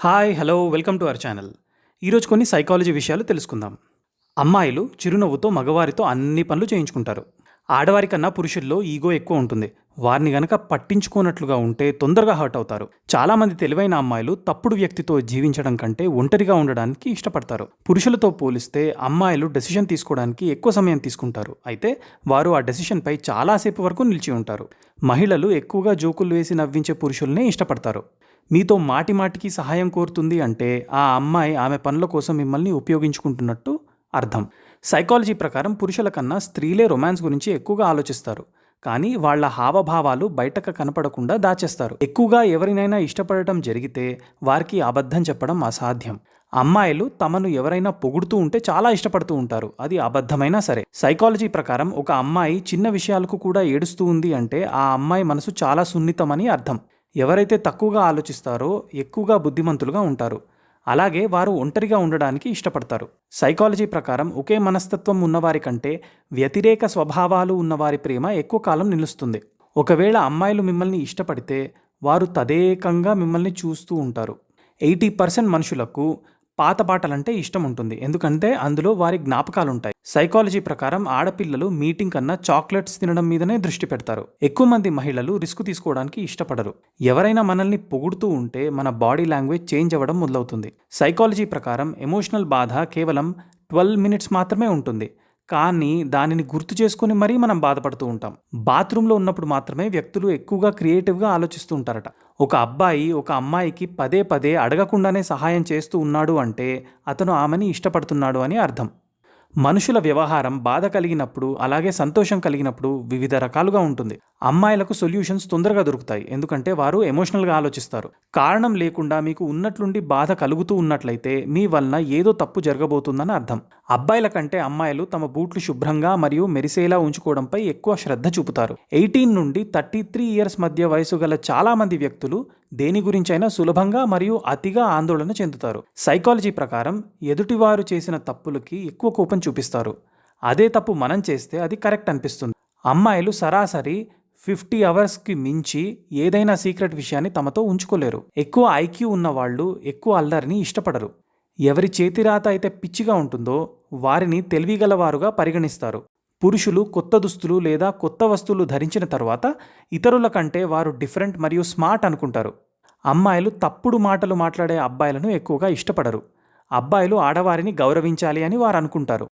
Hi! Hello! Welcome to our channel. ఈరోజు కొన్ని psychology విషయాలు తెలుసుకుందాం. అమ్మాయిలు చిరునవ్వుతో మగవారితో అన్ని పనులు చేయించుకుంటారు. ఆడవారికన్నా పురుషుల్లో ఈగో ఎక్కువ ఉంటుంది. వారిని గనక పట్టించుకోనట్లుగా ఉంటే తొందరగా హర్ట్ అవుతారు. చాలామంది తెలివైన అమ్మాయిలు తప్పుడు వ్యక్తితో జీవించడం కంటే ఒంటరిగా ఉండడానికి ఇష్టపడతారు. పురుషులతో పోలిస్తే అమ్మాయిలు డెసిషన్ తీసుకోవడానికి ఎక్కువ సమయం తీసుకుంటారు. అయితే వారు ఆ డెసిషన్పై చాలాసేపు వరకు నిలిచి ఉంటారు. మహిళలు ఎక్కువగా జోకులు వేసి నవ్వించే పురుషుల్నే ఇష్టపడతారు. మీతో మాటిమాటికి సహాయం కోరుతుంది అంటే ఆ అమ్మాయి ఆమె పనుల కోసం మిమ్మల్ని ఉపయోగించుకుంటున్నట్టు అర్థం. సైకాలజీ ప్రకారం పురుషుల కన్నా స్త్రీలే రొమాన్స్ గురించి ఎక్కువగా ఆలోచిస్తారు. కానీ వాళ్ళ హావభావాలు బయటకు కనపడకుండా దాచేస్తారు. ఎక్కువగా ఎవరినైనా ఇష్టపడటం జరిగితే వారికి అబద్ధం చెప్పడం అసాధ్యం. అమ్మాయిలు తమను ఎవరైనా పొగుడుతూ ఉంటే చాలా ఇష్టపడుతూ ఉంటారు. అది అబద్ధమైనా సరే. సైకాలజీ ప్రకారం ఒక అమ్మాయి చిన్న విషయాలకు కూడా ఏడుస్తూ ఉంది అంటే ఆ అమ్మాయి మనసు చాలా సున్నితమని అర్థం. ఎవరైతే తక్కువగా ఆలోచిస్తారో ఎక్కువగా బుద్ధిమంతులుగా ఉంటారు. అలాగే వారు ఒంటరిగా ఉండడానికి ఇష్టపడతారు. సైకాలజీ ప్రకారం ఒకే మనస్తత్వం ఉన్నవారి కంటే వ్యతిరేక స్వభావాలు ఉన్నవారి ప్రేమ ఎక్కువ కాలం నిలుస్తుంది. ఒకవేళ అమ్మాయిలు మిమ్మల్ని ఇష్టపడితే వారు తదేకంగా మిమ్మల్ని చూస్తూ ఉంటారు. 80% మనుషులకు పాత పాటలంటే ఇష్టం ఉంటుంది. ఎందుకంటే అందులో వారి జ్ఞాపకాలుంటాయి. సైకాలజీ ప్రకారం ఆడపిల్లలు మీటింగ్ కన్నా చాక్లెట్స్ తినడం మీదనే దృష్టి పెడతారు. ఎక్కువ మంది మహిళలు రిస్క్ తీసుకోవడానికి ఇష్టపడరు. ఎవరైనా మనల్ని పొగుడుతూ ఉంటే మన బాడీ లాంగ్వేజ్ చేంజ్ అవ్వడం మొదలవుతుంది. సైకాలజీ ప్రకారం ఎమోషనల్ బాధ కేవలం 12 మినిట్స్ మాత్రమే ఉంటుంది. కానీ దానిని గుర్తు చేసుకొని మరీ మనం బాధపడుతూ ఉంటాం. బాత్రూంలో ఉన్నప్పుడు మాత్రమే వ్యక్తులు ఎక్కువగా క్రియేటివ్గా ఆలోచిస్తూ ఉంటారట. ఒక అబ్బాయి ఒక అమ్మాయికి పదే పదే అడగకుండానే సహాయం చేస్తూ ఉన్నాడు అంటే అతను ఆమెని ఇష్టపడుతున్నాడు అని అర్థం. మనుషుల వ్యవహారం బాధ కలిగినప్పుడు అలాగే సంతోషం కలిగినప్పుడు వివిధ రకాలుగా ఉంటుంది. అమ్మాయిలకు సొల్యూషన్స్ తొందరగా దొరుకుతాయి. ఎందుకంటే వారు ఎమోషనల్గా ఆలోచిస్తారు. కారణం లేకుండా మీకు ఉన్నట్లుండి బాధ కలుగుతూ ఉన్నట్లయితే మీ వలన ఏదో తప్పు జరగబోతుందని అర్థం. అబ్బాయిల కంటే అమ్మాయిలు తమ బూట్లు శుభ్రంగా మరియు మెరిసేలా ఉంచుకోవడంపై ఎక్కువ శ్రద్ధ చూపుతారు. 18 నుండి 33 ఇయర్స్ మధ్య వయసు గల చాలామంది వ్యక్తులు దేని గురించైనా సులభంగా మరియు అతిగా ఆందోళన చెందుతారు. సైకాలజీ ప్రకారం ఎదుటివారు చేసిన తప్పులకి ఎక్కువ కోపం చూపిస్తారు. అదే తప్పు మనం చేస్తే అది కరెక్ట్ అనిపిస్తుంది. అమ్మాయిలు సరాసరి 50 అవర్స్కి మించి ఏదైనా సీక్రెట్ విషయాన్ని తమతో ఉంచుకోలేరు. ఎక్కువ ఐక్యూ ఉన్నవాళ్ళు ఎక్కువ అల్లరిని ఇష్టపడరు. ఎవరి చేతిరాత అయితే పిచ్చిగా ఉంటుందో వారిని తెలివిగలవారుగా పరిగణిస్తారు. పురుషులు కొత్త దుస్తులు లేదా కొత్త వస్తువులు ధరించిన తర్వాత ఇతరుల కంటే వారు డిఫరెంట్ మరియు స్మార్ట్ అనుకుంటారు. అమ్మాయిలు తప్పుడు మాటలు మాట్లాడే అబ్బాయిలను ఎక్కువగా ఇష్టపడరు. అబ్బాయిలు ఆడవారిని గౌరవించాలి అని వారు అనుకుంటారు.